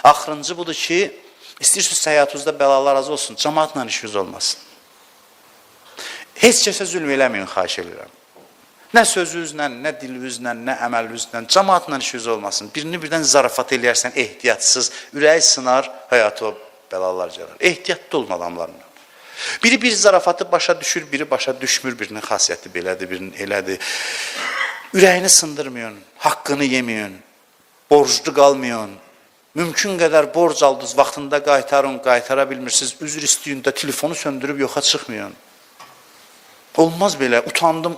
Axırıncı budur ki, istəyirsiniz həyatınızda bəlalar az olsun, cəmaatla işiniz olmasın. Heç kəsə zülm eləməyin, xahiş edirəm. Nə sözünüzlə, nə dilinizlə, nə əməlinizlə, cəmaatla işiniz olmasın. Birini birdən zarafat eləyərsən, ehtiyatsız, ürəyi sınar, həyatı bəlalar gələr. Ehtiyatlı olun adamlarla. Biri bir zarafatı başa düşür, biri başa düşmür, birinin xasiyyəti belədir, birinin elədir. Ürəyini sındırmayın, haqqını yeməyin, borclu qalmayın. Mümkün qədər borc aldınız, vaxtında qaytarın, qaytara bilmirsiniz, üzr istəyin də telefonu söndürüb yoxa çıxmayın. Olmaz belə, utandım,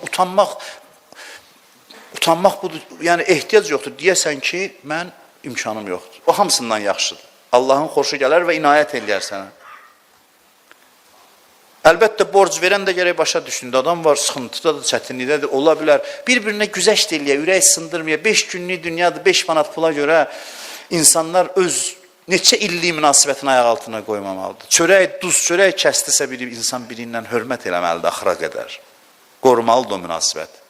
utanmaq budur, yəni ehtiyac yoxdur. Deyəsən ki, mən imkanım yoxdur. O hamısından yaxşıdır. Allahın xoşu gələr və inayət eləyər sənə. Əlbəttə, borc verən də gərək başa düşündü. Adam var, sıxıntıdadır, çətinlikdədir, ola bilər. Bir-birinə güzəşt eləyə, ürək sındırmaya, 5 günlük dünyadır, 5 manat pula görə insanlar öz neçə illik münasibətini ayaq altına qoymamalıdır. Çörək, duz çörək kəsdisə bir insan biri ilə hörmət eləməlidir axıra qədər. Qorumalıdır o münasibət.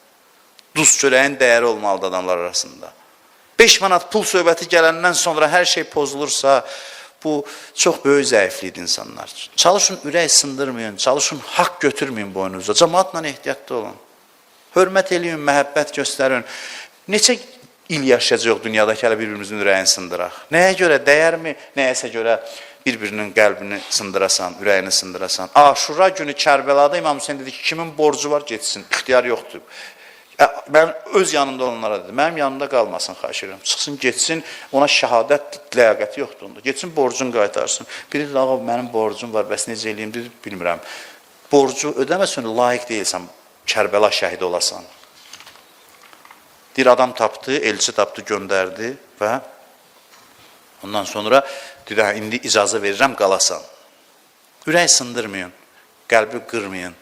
Duz çörəyin dəyəri olmalıdır adamlar arasında. 5 manat pul söhbəti gələndən sonra hər şey pozulursa, bu çox böyük zəiflikdir insanlar üçün. Çalışın, ürək sındırmayın, çalışın, haqq götürməyin boynunuza. Cəmaatla ehtiyatlı olun. Hörmət eləyin, məhəbbət göstərin. Neçə il yaşayacaq dünyadakı hələ bir-birimizin ürəyini sındıraq. Nəyə görə, dəyərmi? Nəyəsə görə bir-birinin qəlbini sındırasan, ürəyini sındırasan. Aşura günü Kərbəlada İmam Hüseyin dedi ki, kimin borcu var getsin, ixtiyar yoxdur. Mən öz yanında olanlara dedim, mənim yanında qalmasın, xahiş edirəm. Çıxsın, getsin, ona şəhadət ləyaqəti yoxdur onda. Getsin, borcunu qaytarsın. Biri dedi, ağa, mənim borcum var, bəs necə eləyim, dedi, bilmirəm. Borcu ödəməsən, layiq deyilsən, Kərbəla şəhidi olasan. Bir adam tapdı, elçi tapdı, göndərdi və ondan sonra dedi, indi icazə verirəm, qalasan. Ürək sındırmayın, qəlbi qırmayın,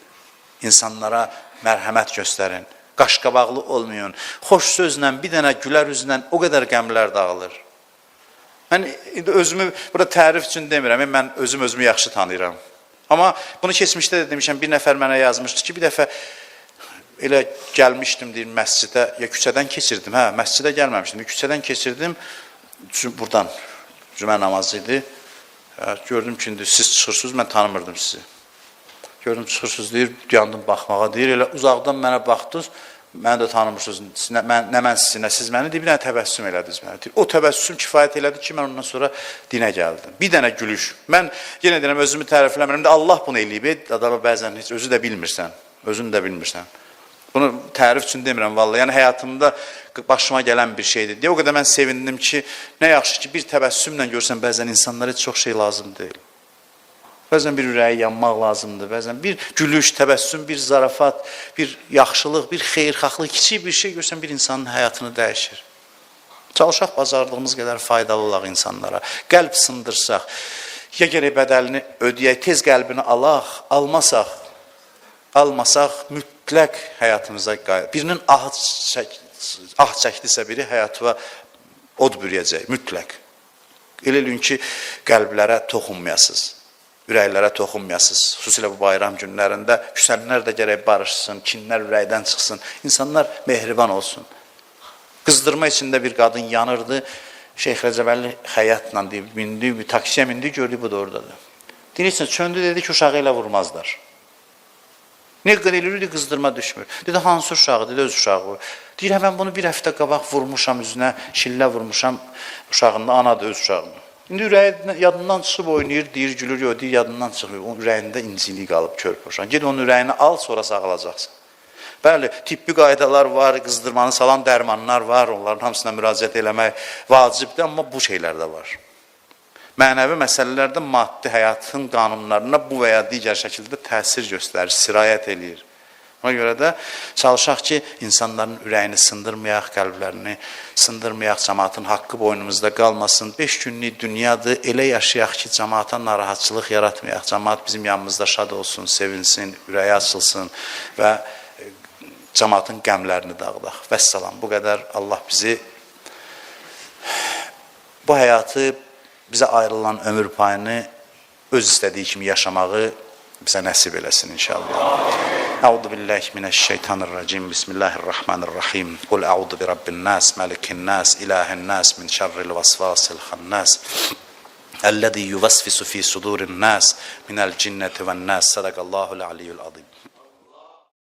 insanlara mərhəmət göstərin. Qaşqabaqlı olmayın, xoş sözlə, bir dənə gülər üzlə o qədər qəmlər dağılır. Mən özümü, burada tərif üçün demirəm, mən özümü yaxşı tanıyıram. Amma bunu keçmişdə də demişəm, bir nəfər mənə yazmışdı ki, bir dəfə elə gəlmişdim, deyim, məscidə, ya küçədən keçirdim, məscidə gəlməmişdim, küçədən keçirdim, buradan cümə namazı idi, gördüm ki, siz çıxırsınız, mən tanımırdım sizi. Gördüm, çıxırsınız, deyir, yandım baxmağa, deyir, elə uzaqdan mənə baxdınız, mənə də tanımırsınız, nə mən sizinə, siz məni, deyir, bir dənə təbəssüm elədiniz mənə. O təbəssüm kifayət elədi ki, mən ondan sonra dinə gəldim. Bir dənə gülüş. Mən yenə deyirəm, özümü tərifləmirəm də, Allah bunu eləyib, adama bəzən heç özü də bilmirsən, özün də bilmirsən. Bunu tərif üçün demirəm, vallahi, yəni həyatımda başıma gələn bir şeydir. Deyə o qədər mən sevindim ki, nə yaxşı ki, bir təbəssümlə görsən, bəzən insanlara çox şey lazım deyil. Bəzən bir ürəyi yanmaq lazımdır, bəzən bir gülüş, təbəssüm, bir zarafat, bir yaxşılıq, bir xeyirxahlıq, kiçik bir şey görsən bir insanın həyatını dəyişir. Çalışaq bazardığımız qədər faydalı olaq insanlara, qəlb sındırsaq, ya gərək bədəlini ödəyək, tez qəlbini alaq, almasaq mütləq həyatımıza qayıdır. Birinin ah çəkdisə biri həyatına od bürüyəcək, mütləq. Elə eləyin ki, qəlblərə toxunmayasınız. Ürəklərə toxunmayasınız. Xüsusilə bu bayram günlərində küsənlər də gərək barışsın, kinlər ürəkdən çıxsın, insanlar mehriban olsun. Qızdırma içində bir qadın yanırdı, Şeyx Rəcəbəlli həyatla mindi, bir taksiyə mindi, gördü, bu da oradadır. Deyirsən, çöndü, dedi ki, uşağı ilə vurmazlar. Ne qədər eləyirdi, qızdırma düşmür. Dedi, hansı uşağı, dedi, öz uşağı. Deyir, mən bunu bir həftə qabaq vurmuşam üzünə, şillə vurmuşam uşağında, anadır öz uşağını. İndi ürəyi yadından çıxıb oynayır, deyir, gülür, yox, deyir, yadından çıxıb, onun ürəyində incilik qalıb, körp boşan. Ged onun ürəyini al, sonra sağalacaqsın. Bəli, tibbi qaydalar var, qızdırmanı salan dərmanlar var, onların hamısına müraciət eləmək vacibdir, amma bu şeylər də var. Mənəvi məsələlərdə maddi həyatın qanunlarına bu və ya digər şəkildə təsir göstərir, sirayət eləyir. Ona görə də çalışaq ki, insanların ürəyini sındırmayaq, qəlblərini sındırmayaq, cəmaatın haqqı boynumuzda qalmasın. 5 günlük dünyadır, elə yaşayaq ki, cəmaata narahatçılıq yaratmayaq. Cəmaat bizim yanımızda şad olsun, sevinsin, ürəyi açılsın və cəmaatın qəmlərini dağıdaq. Vəssalam, bu qədər. Allah bizi, bu həyatı, bizə ayrılan ömür payını öz istədiyi kimi yaşamağı bizə nəsib eləsin inşallah. Euzu billahi mineşşeytanirracim. Bismillahirrahmanirrahim. Kul euzu bi rabbin nas, melikin nas, ilahin nas, min şerril vesvasil hannas. Ellezî yuvesvisu fî sudûrin nas, minel cinneti ven nas. Sadakallahul aliyyul azim.